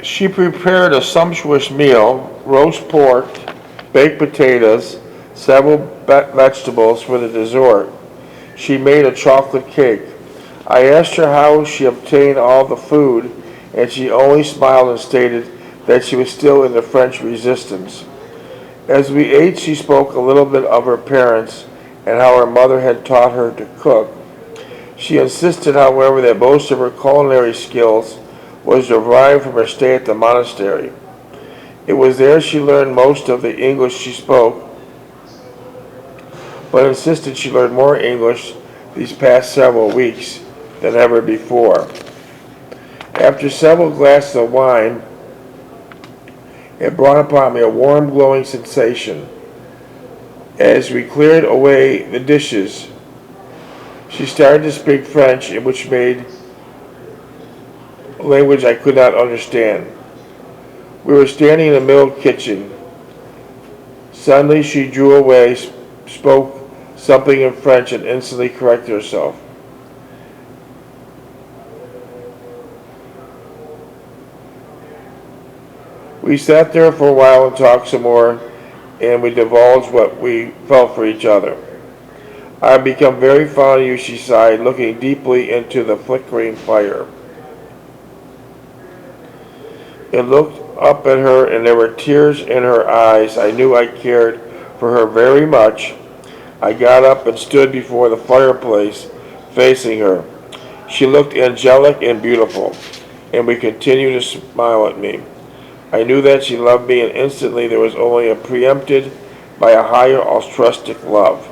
She prepared a sumptuous meal, roast pork, baked potatoes, several vegetables for the dessert. She made a chocolate cake. I asked her how she obtained all the food, and she only smiled and stated that she was still in the French resistance. As we ate, she spoke a little bit of her parents and how her mother had taught her to cook. She insisted, however, that most of her culinary skills was derived from her stay at the monastery. It was there she learned most of the English she spoke, but insisted she learned more English these past several weeks than ever before. After several glasses of wine, it brought upon me a warm, glowing sensation. As we cleared away the dishes, she started to speak French, in which made a language I could not understand. We were standing in the middle kitchen. Suddenly she drew away, spoke something in French, and instantly corrected herself. We sat there for a while and talked some more, and we divulged what we felt for each other. I have become very fond of you, she sighed, looking deeply into the flickering fire. I looked up at her, and there were tears in her eyes. I knew I cared for her very much. I got up and stood before the fireplace, facing her. She looked angelic and beautiful, and we continued to smile at me. I knew that she loved me, and instantly there was only a preempted by a higher altruistic love.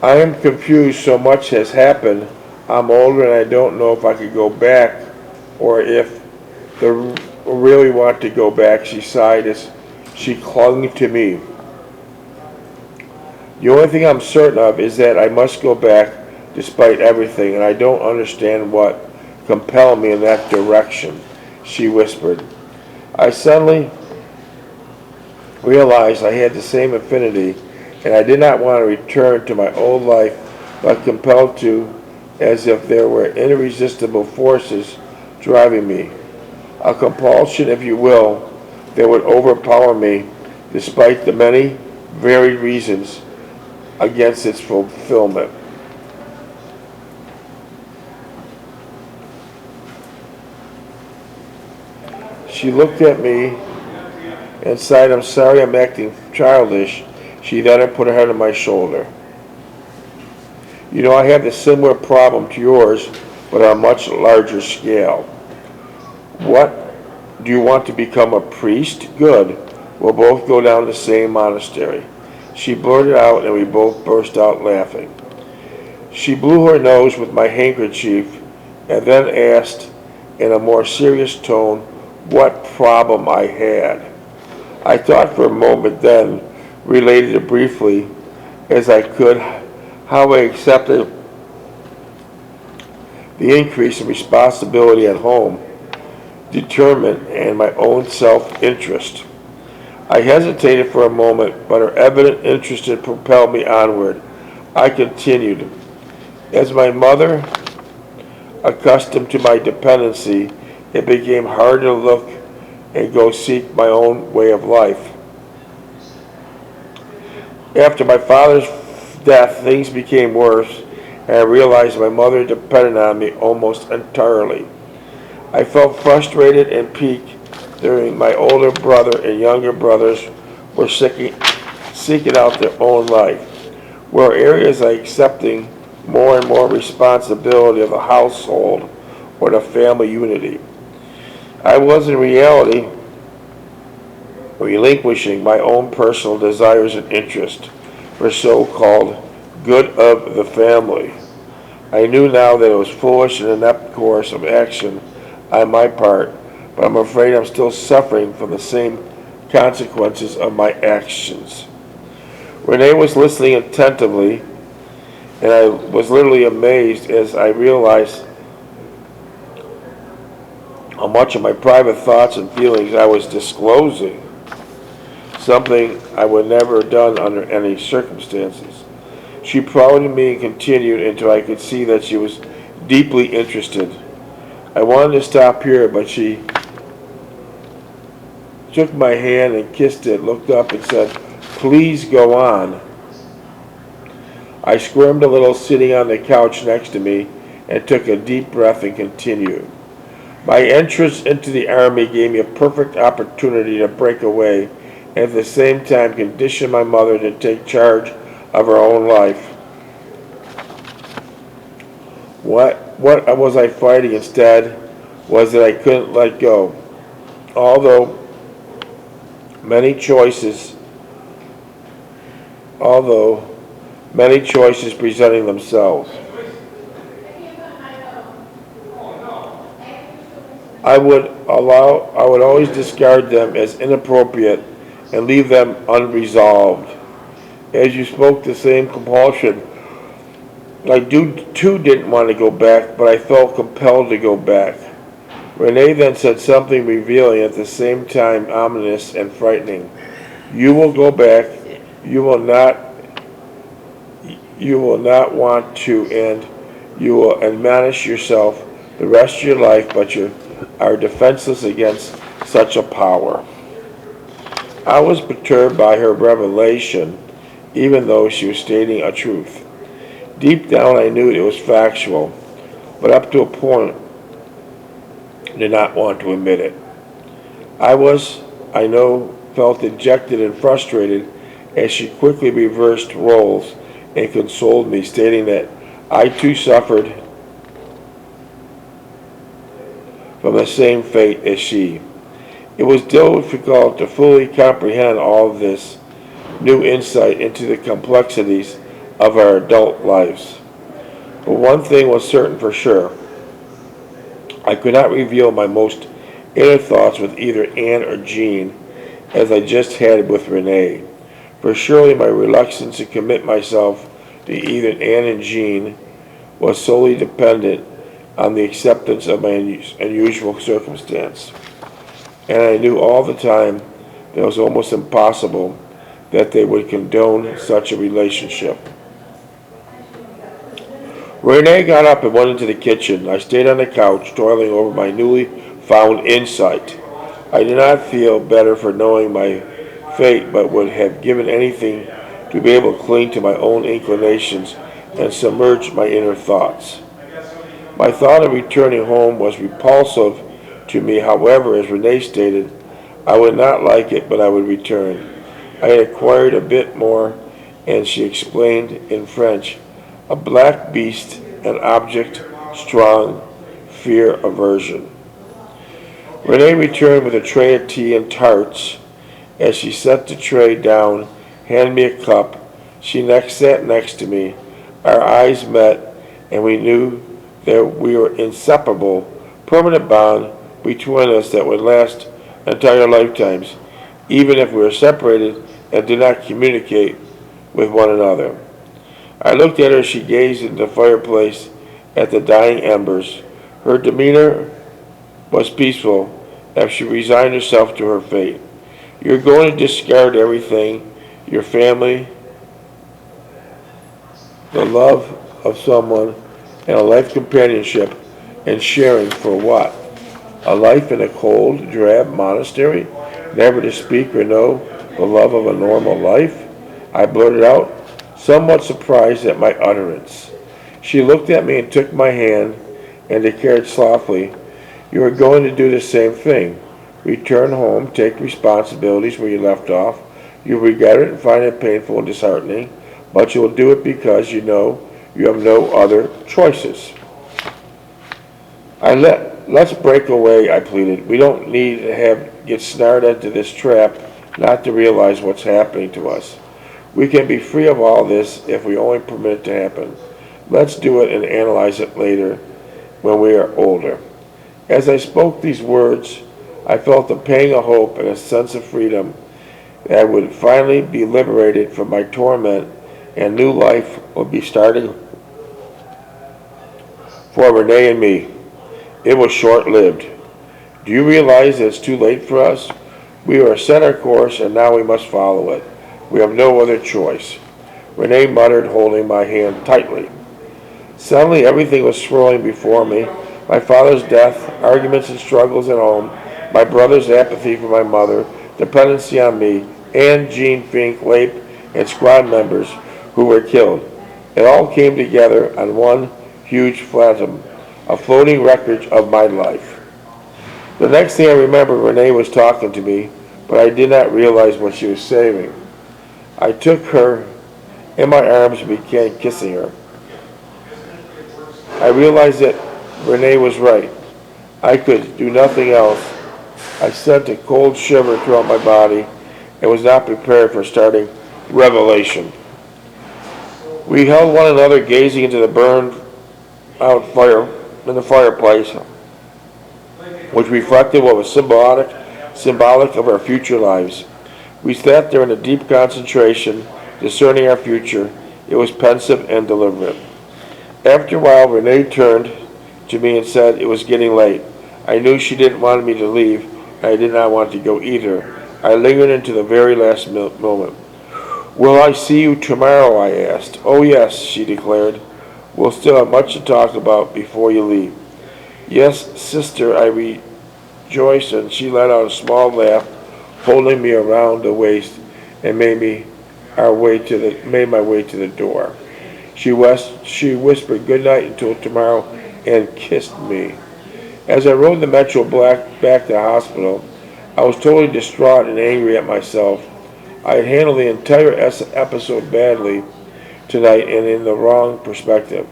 I am confused. So much has happened. I'm older and I don't know if I could go back or if I really want to go back, she sighed as she clung to me. The only thing I'm certain of is that I must go back despite everything, and I don't understand what compelled me in that direction, she whispered. I suddenly realized I had the same affinity, and I did not want to return to my old life, but compelled to, as if there were irresistible forces driving me. A compulsion, if you will, that would overpower me despite the many varied reasons against its fulfillment. She looked at me and sighed, I'm sorry I'm acting childish. She then put her head on my shoulder. You know, I have a similar problem to yours, but on a much larger scale. What? Do you want to become a priest? Good. We'll both go down to the same monastery. She blurted out, and we both burst out laughing. She blew her nose with my handkerchief and then asked in a more serious tone what problem I had. I thought for a moment, then related it briefly as I could how I accepted the increase in responsibility at home, determined, and my own self-interest. I hesitated for a moment, but her evident interest had propelled me onward. I continued. As my mother, accustomed to my dependency, it became hard to look and go seek my own way of life. After my father's death, things became worse, and I realized my mother depended on me almost entirely. I felt frustrated and piqued during my older brother and younger brothers were seeking out their own life, were areas like accepting more and more responsibility of the household or the family unity. I was in reality relinquishing my own personal desires and interests for so-called good of the family. I knew now that it was foolish and inept course of action on my part, but I'm afraid I'm still suffering from the same consequences of my actions. Renee was listening attentively, and I was literally amazed as I realized how much of my private thoughts and feelings I was disclosing, something I would never have done under any circumstances. She prodded me and continued until I could see that she was deeply interested. I wanted to stop here, but she took my hand and kissed it, looked up and said, "Please go on." I squirmed a little sitting on the couch next to me and took a deep breath and continued. My entrance into the Army gave me a perfect opportunity to break away and at the same time condition my mother to take charge of her own life. What was I fighting instead was that I couldn't let go. Although many choices presenting themselves, I would always discard them as inappropriate and leave them unresolved. As you spoke the same compulsion, I too didn't want to go back, but I felt compelled to go back. Renee then said something revealing at the same time ominous and frightening. You will go back. You will not want to, and you will admonish yourself the rest of your life, but you are defenseless against such a power. I was perturbed by her revelation, even though she was stating a truth. Deep down I knew it was factual, but up to a point, I did not want to admit it. I felt dejected and frustrated as she quickly reversed roles and consoled me, stating that I too suffered from the same fate as she. It was difficult to fully comprehend all of this new insight into the complexities of our adult lives. But one thing was certain for sure. I could not reveal my most inner thoughts with either Anne or Jean as I just had with Renee. For surely my reluctance to commit myself to either Anne and Jean was solely dependent on the acceptance of my unusual circumstance. And I knew all the time that it was almost impossible that they would condone such a relationship. Renee got up and went into the kitchen. I stayed on the couch, toiling over my newly found insight. I did not feel better for knowing my fate, but would have given anything to be able to cling to my own inclinations and submerge my inner thoughts. My thought of returning home was repulsive to me. However, as Renee stated, I would not like it, but I would return. I had acquired a bit more, and she explained in French, a black beast, an object, strong, fear, aversion. Renee returned with a tray of tea and tarts. As she set the tray down, handed me a cup. She sat next to me. Our eyes met, and we knew that we were inseparable, permanent bond between us that would last entire lifetimes, even if we were separated and did not communicate with one another. I looked at her as she gazed into the fireplace at the dying embers. Her demeanor was peaceful as she resigned herself to her fate. You're going to discard everything, your family, the love of someone, and a life companionship, and sharing for what? A life in a cold, drab monastery, never to speak or know the love of a normal life? I blurted out, somewhat surprised at my utterance. She looked at me and took my hand and declared softly, you are going to do the same thing. Return home, take responsibilities where you left off. You'll regret it and find it painful and disheartening, but you will do it because you know you have no other choices. Let's break away, I pleaded. We don't need to get snared into this trap not to realize what's happening to us. We can be free of all this if we only permit it to happen. Let's do it and analyze it later when we are older. As I spoke these words, I felt a pang of hope and a sense of freedom that I would finally be liberated from my torment and new life would be starting for Renee and me. It was short-lived. Do you realize that it's too late for us? We are set our course and now we must follow it. We have no other choice. Renee muttered, holding my hand tightly. Suddenly everything was swirling before me. My father's death, arguments and struggles at home, my brother's apathy for my mother, dependency on me, Ann, Jean, Fink, Lape, and squad members who were killed. It all came together on one huge phantom, a floating wreckage of my life. The next thing I remember, Renee was talking to me, but I did not realize what she was saying. I took her in my arms and began kissing her. I realized that Renee was right. I could do nothing else. I sent a cold shiver throughout my body and was not prepared for starting Revelation. We held one another, gazing into the burned out fire in the fireplace, which reflected what was symbolic of our future lives. We sat there in a deep concentration, discerning our future. It was pensive and deliberate. After a while, Renee turned to me and said it was getting late. I knew she didn't want me to leave, and I did not want to go either. I lingered into the very last moment. Will I see you tomorrow? I asked. Oh, yes, she declared. We'll still have much to talk about before you leave. Yes, sister, I rejoiced, and she let out a small laugh, holding me around the waist, and made my way to the door. She whispered good night until tomorrow and kissed me. As I rode the Metro back to the hospital, I was totally distraught and angry at myself. I had handled the entire episode badly tonight and in the wrong perspective.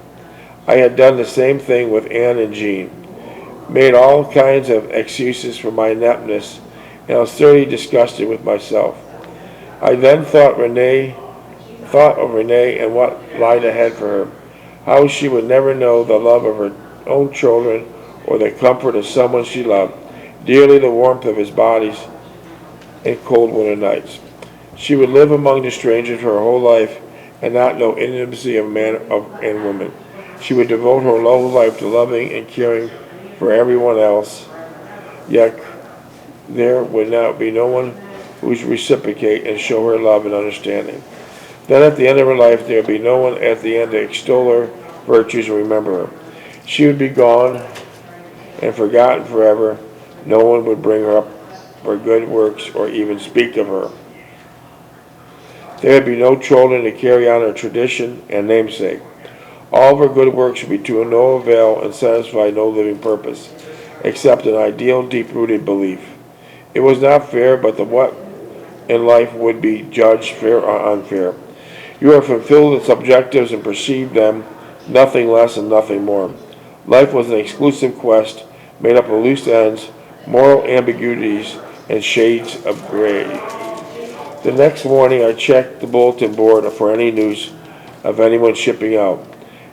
I had done the same thing with Ann and Jean, made all kinds of excuses for my ineptness, and I was thoroughly disgusted with myself. I then thought of Renee and what lied ahead for her, how she would never know the love of her own children or the comfort of someone she loved, dearly the warmth of his bodies in cold winter nights. She would live among the strangers her whole life and not know intimacy of man and woman. She would devote her whole life to loving and caring for everyone else, yet there would not be no one who would reciprocate and show her love and understanding. Then at the end of her life, there would be no one at the end to extol her virtues and remember her. She would be gone and forgotten forever. No one would bring her up for good works or even speak of her. There would be no children to carry on her tradition and namesake. All of her good works would be to no avail and satisfy no living purpose, except an ideal, deep-rooted belief. It was not fair, but the what in life would be judged fair or unfair. You have fulfilled its objectives and perceived them, nothing less and nothing more. Life was an exclusive quest made up of loose ends, moral ambiguities, and shades of gray. The next morning I checked the bulletin board for any news of anyone shipping out.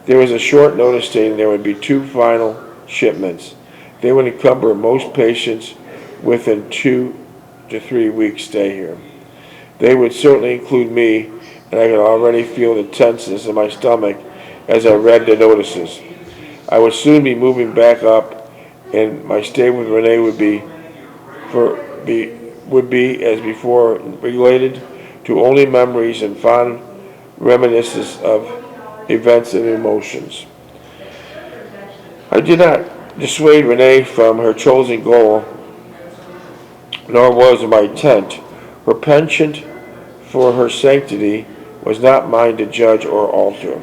There was a short notice stating there would be 2 final shipments. They would encumber most patients within 2 to 3 weeks stay here. They would certainly include me, and I could already feel the tenseness in my stomach as I read the notices. I would soon be moving back up, and my stay with Renee would be as before, related to only memories and fond reminiscences of events and emotions. I did not dissuade Renee from her chosen goal, nor was it my intent. Her penchant for her sanctity was not mine to judge or alter.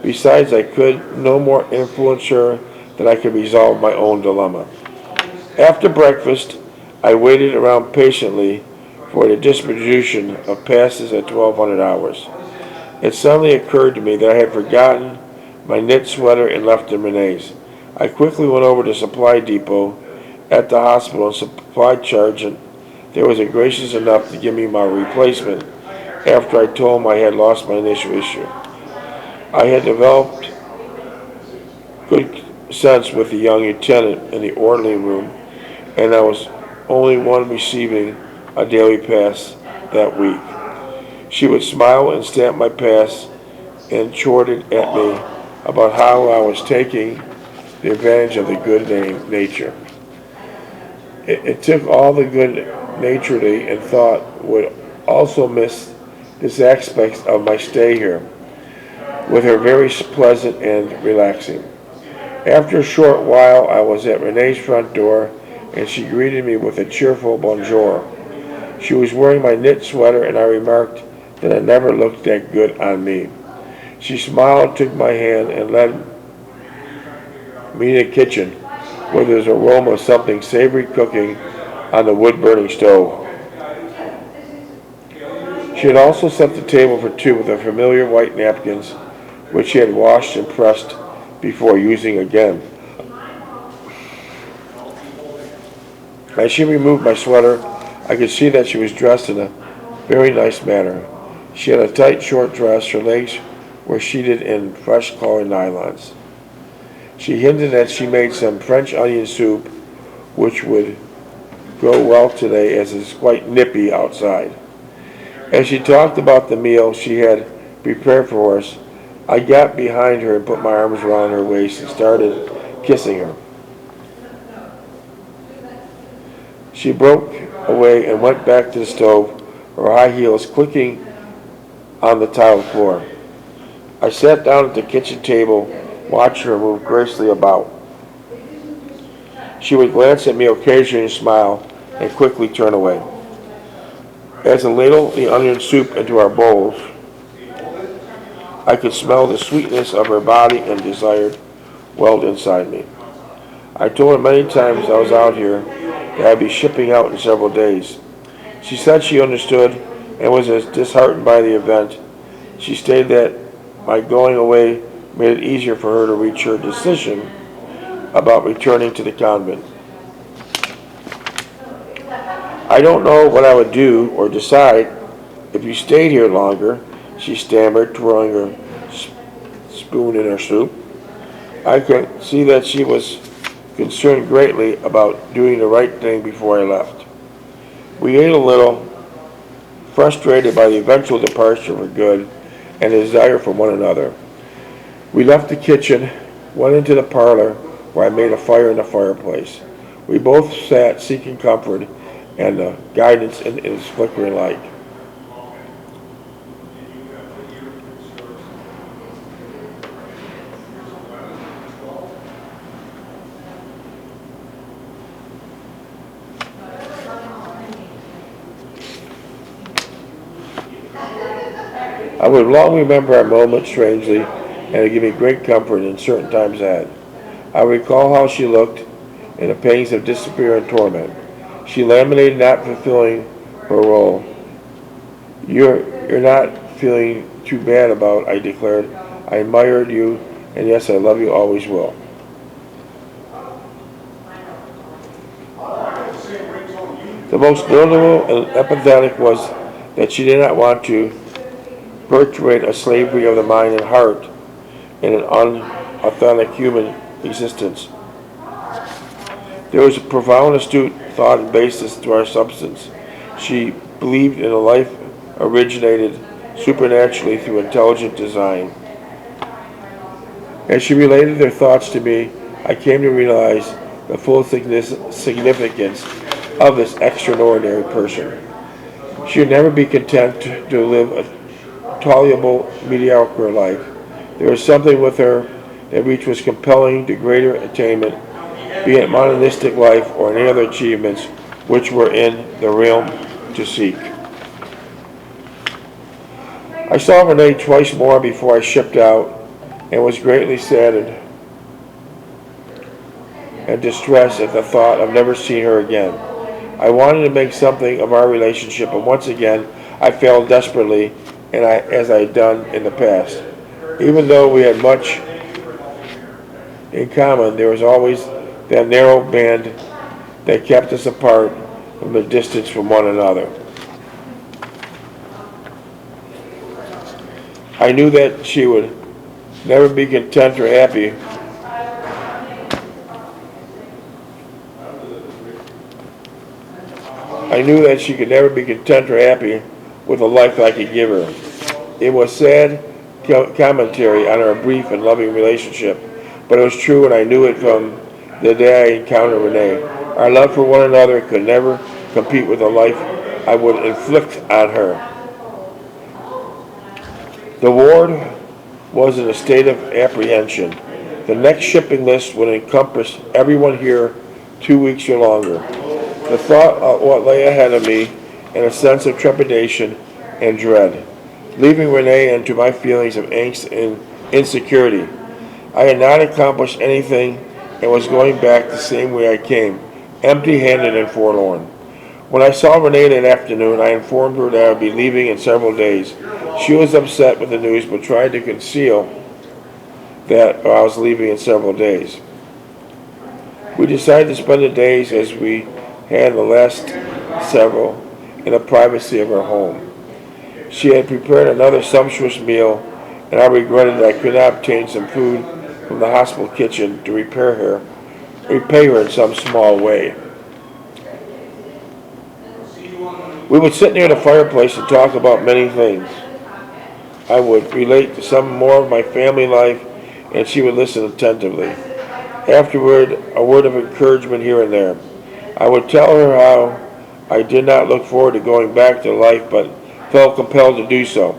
Besides, I could no more influence her than I could resolve my own dilemma. After breakfast, I waited around patiently for the distribution of passes at 1200 hours. It suddenly occurred to me that I had forgotten my knit sweater and left in Renee's. I quickly went over to Supply Depot at the hospital and supplied sergeant. There was gracious enough to give me my replacement after I told him I had lost my initial issue. I had developed good sense with the young lieutenant in the orderly room, and I was only one receiving a daily pass that week. She would smile and stamp my pass and chortled at me about how I was taking the advantage of the good nature. It took all the good naturally and thought would also miss this aspect of my stay here, with her very pleasant and relaxing. After a short while, I was at Renee's front door, and she greeted me with a cheerful bonjour. She was wearing my knit sweater, and I remarked that it never looked that good on me. She smiled, took my hand, and led me to the kitchen, where there was an aroma of something savory cooking on the wood-burning stove. She had also set the table for two with the familiar white napkins, which she had washed and pressed before using again. As she removed my sweater, I could see that she was dressed in a very nice manner. She had a tight, short dress. Her legs were sheeted in fresh-colored nylons. She hinted that she made some French onion soup, which would go well today as it's quite nippy outside. As she talked about the meal she had prepared for us, I got behind her and put my arms around her waist and started kissing her. She broke away and went back to the stove, her high heels clicking on the tiled floor. I sat down at the kitchen table, watching her move gracefully about. She would glance at me occasionally and smile, and quickly turn away. As I ladled the onion soup into our bowls, I could smell the sweetness of her body and desire welled inside me. I told her many times I was out here that I'd be shipping out in several days. She said she understood and was as disheartened by the event. She stated that my going away made it easier for her to reach her decision about returning to the convent. I don't know what I would do or decide if you stayed here longer, she stammered, twirling her spoon in her soup. I could see that she was concerned greatly about doing the right thing before I left. We ate a little, frustrated by the eventual departure for good and a desire for one another. We left the kitchen, went into the parlor where I made a fire in the fireplace. We both sat seeking comfort and guidance in its flickering light. I would long remember our moment strangely, and it gave me great comfort in certain times ahead. I recall how she looked in the pangs of despair and torment. She laminated not fulfilling her role. You're not feeling too bad about, I declared. I admired you, and yes, I love you, always will. The most notable and empathetic was that she did not want to perpetuate a slavery of the mind and heart in an unauthentic human existence. There was a profound, astute thought and basis to our substance. She believed in a life originated supernaturally through intelligent design. As she related her thoughts to me, I came to realize the full significance of this extraordinary person. She would never be content to live a tolerable, mediocre life. There was something with her that which was compelling to greater attainment, be it monistic life or any other achievements which were in the realm to seek. I saw Renee twice more before I shipped out and was greatly saddened and distressed at the thought of never seeing her again. I wanted to make something of our relationship, and once again I failed desperately, as I had done in the past. Even though we had much in common, there was always that narrow band that kept us apart from the distance from one another. I knew that she would never be content or happy I knew that she could never be content or happy with the life I could give her. It was sad commentary on our brief and loving relationship, but it was true, and I knew it from the day I encountered Renee. Our love for one another could never compete with the life I would inflict on her. The ward was in a state of apprehension. The next shipping list would encompass everyone here 2 weeks or longer. The thought of what lay ahead of me and a sense of trepidation and dread, leaving Renee into my feelings of angst and insecurity. I had not accomplished anything and was going back the same way I came, empty-handed and forlorn. When I saw Renee that afternoon, I informed her that I would be leaving in several days. She was upset with the news but tried to conceal that I was leaving in several days. We decided to spend the days as we had the last several in the privacy of her home. She had prepared another sumptuous meal, and I regretted that I could not obtain some food from the hospital kitchen to repay her in some small way. We would sit near the fireplace and talk about many things. I would relate to some more of my family life, and she would listen attentively. Afterward, a word of encouragement here and there. I would tell her how I did not look forward to going back to life, but felt compelled to do so.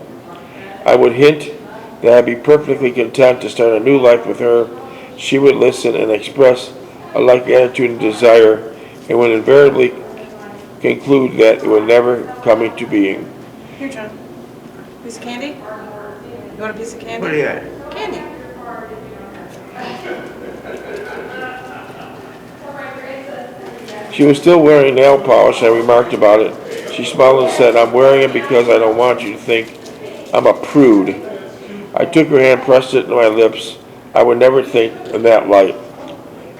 I would hint that I'd be perfectly content to start a new life with her. She would listen and express a like attitude and desire, and would invariably conclude that it would never come into being. Here, John. Piece of candy? You want a piece of candy? What do you got? Candy. She was still wearing nail polish. I remarked about it. She smiled and said, "I'm wearing it because I don't want you to think I'm a prude." I took her hand, pressed it to my lips. I would never think in that light.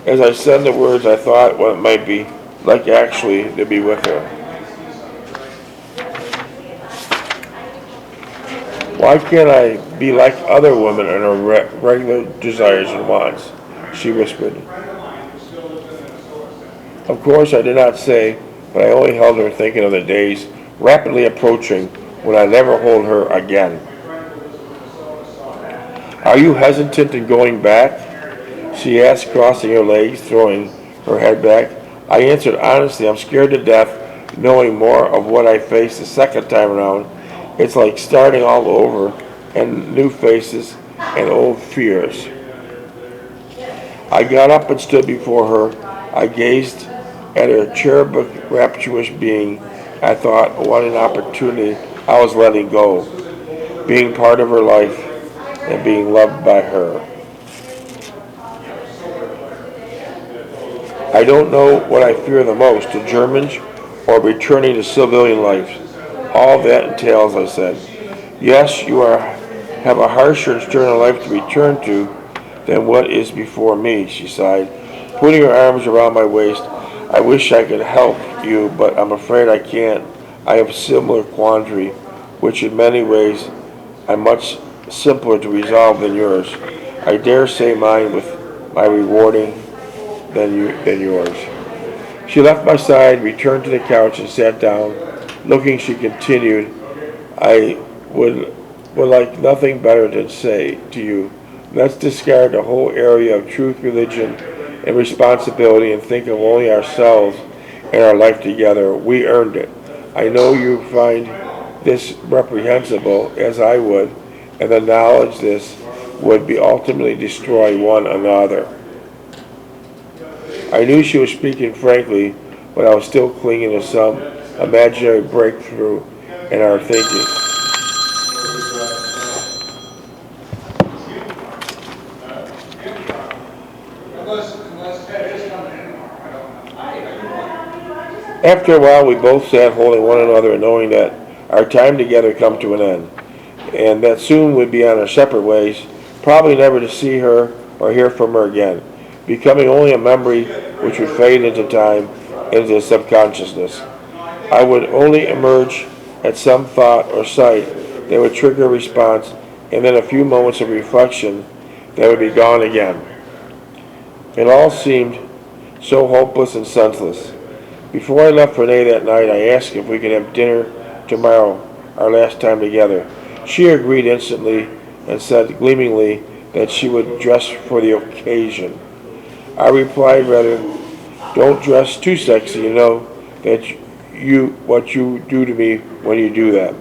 As I said the words, I thought what it might be like actually to be with her. "Why can't I be like other women in her regular desires and wants?" she whispered. Of course, I did not say, but I only held her, thinking of the days rapidly approaching when I'd never hold her again. "Are you hesitant in going back?" she asked, crossing her legs, throwing her head back. I answered honestly, "I'm scared to death, knowing more of what I faced the second time around. It's like starting all over, and new faces and old fears." I got up and stood before her. I gazed at her cherubic, rapturous being. I thought, what an opportunity I was letting go, being part of her life and being loved by her. "I don't know what I fear the most, the Germans or returning to civilian life. All that entails," I said. "Yes, you have a harsher and sterner life to return to than what is before me," she sighed, putting her arms around my waist. "I wish I could help you, but I'm afraid I can't. I have a similar quandary, which in many ways are much simpler to resolve than yours. I dare say mine with my rewarding than yours." She left my side, returned to the couch, and sat down. Looking, she continued, "I would like nothing better than say to you, let's discard the whole area of truth, religion, and responsibility and think of only ourselves and our life together. We earned it. I know you find this reprehensible, as I would, and the knowledge this would be ultimately destroy one another." I knew she was speaking frankly, but I was still clinging to some imaginary breakthrough in our thinking. After a while, we both sat holding one another, knowing that our time together come to an end, and that soon we'd be on our separate ways, probably never to see her or hear from her again, becoming only a memory which would fade into time, into the subconsciousness. I would only emerge at some thought or sight that would trigger a response, and then a few moments of reflection that would be gone again. It all seemed so hopeless and senseless. Before I left Renee that night, I asked if we could have dinner tomorrow, our last time together. She agreed instantly and said gleamingly that she would dress for the occasion. I replied rather, "Don't dress too sexy, you know that what you do to me when you do that."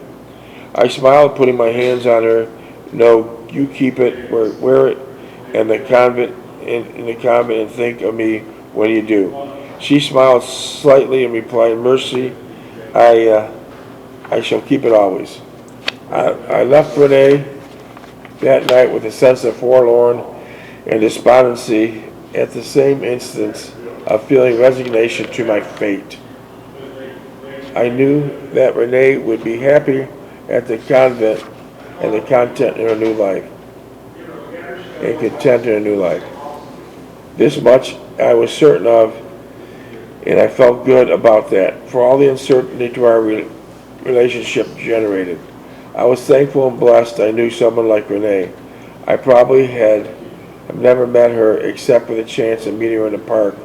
I smiled, putting my hands on her No, you keep it, wear it in the convent, in the convent, and think of me when you do." She smiled slightly and replied, "Mercy, I shall keep it always." I left Renee that night with a sense of forlorn and despondency, at the same instant of feeling resignation to my fate. I knew that Renee would be happy at the convent and the content in her new life, and content in her new life. This much I was certain of, and I felt good about that, for all the uncertainty to our relationship generated. I was thankful and blessed I knew someone like Renee. I probably have never met her except for the chance of meeting her in the park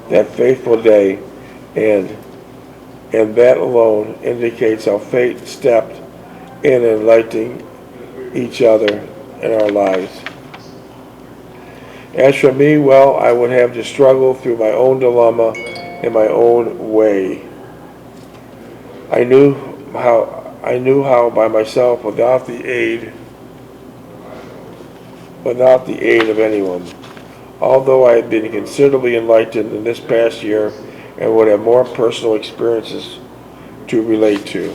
that fateful day, and that alone indicates how fate stepped in enlightening each other in our lives. As for me, well, I would have to struggle through my own dilemma in my own way. I knew how by myself without the aid of anyone. Although I had been considerably enlightened in this past year and would have more personal experiences to relate to.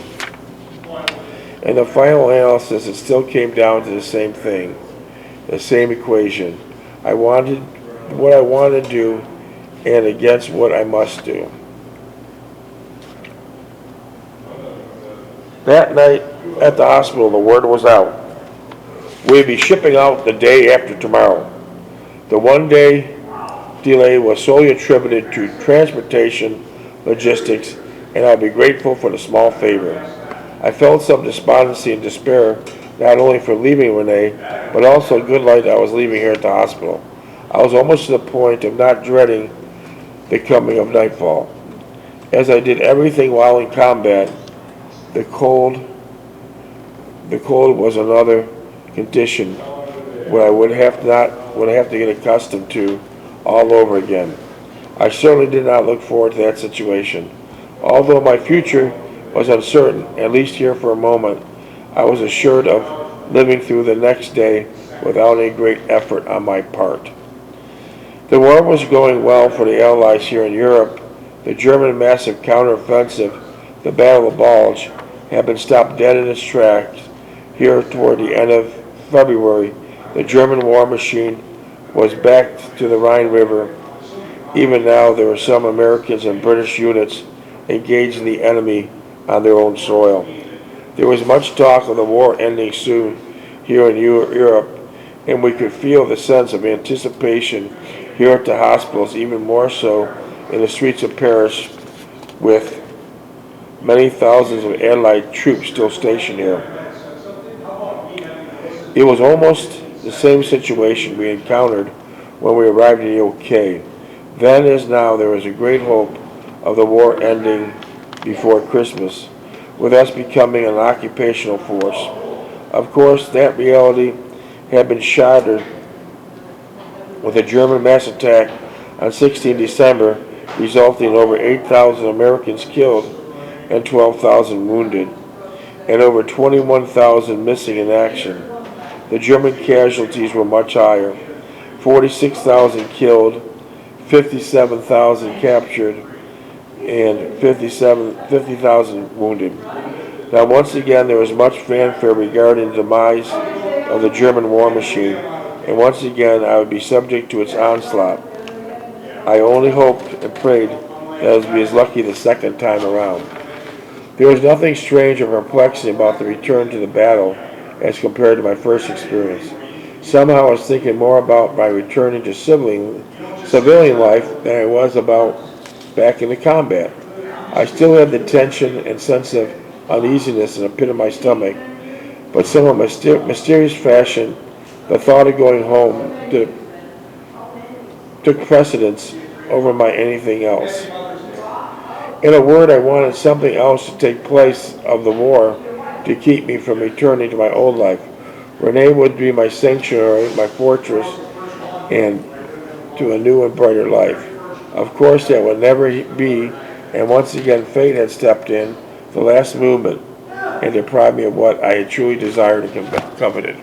In the final analysis, it still came down to the same thing, the same equation. I wanted what I wanted to do and against what I must do. That night at the hospital, the word was out. We'd be shipping out the day after tomorrow. The one-day delay was solely attributed to transportation logistics, and I'd be grateful for the small favor. I felt some despondency and despair, not only for leaving Renee, but also good light I was leaving here at the hospital. I was almost to the point of not dreading the coming of nightfall. As I did everything while in combat, the cold was another condition what I would have to get accustomed to all over again. I certainly did not look forward to that situation. Although my future was uncertain, at least here for a moment, I was assured of living through the next day without any great effort on my part. The war was going well for the Allies here in Europe. The German massive counteroffensive, the Battle of Bulge, had been stopped dead in its tracks. Here toward the end of February, the German war machine was back to the Rhine River. Even now, there were some Americans and British units engaging the enemy on their own soil. There was much talk of the war ending soon here in Europe, and we could feel the sense of anticipation here at the hospitals, even more so in the streets of Paris, with many thousands of Allied troops still stationed here. It was almost the same situation we encountered when we arrived in the UK. Then as now, there was a great hope of the war ending before Christmas, with us becoming an occupational force. Of course, that reality had been shattered with a German mass attack on 16 December, resulting in over 8,000 Americans killed and 12,000 wounded, and over 21,000 missing in action. The German casualties were much higher: 46,000 killed, 57,000 captured, and 50,000 wounded. Now, once again, there was much fanfare regarding the demise of the German war machine, and once again I would be subject to its onslaught. I only hoped and prayed that I would be as lucky the second time around. There was nothing strange or perplexing about the return to the battle as compared to my first experience. Somehow I was thinking more about my returning to civilian life than I was about back in the combat. I still had the tension and sense of uneasiness in the pit of my stomach, but somewhat mysterious fashion, the thought of going home took precedence over my anything else. In a word, I wanted something else to take place of the war to keep me from returning to my old life. Renee would be my sanctuary, my fortress, and to a new and brighter life. Of course, that would never be, and once again fate had stepped in, the last movement, and deprived me of what I had truly desired and coveted.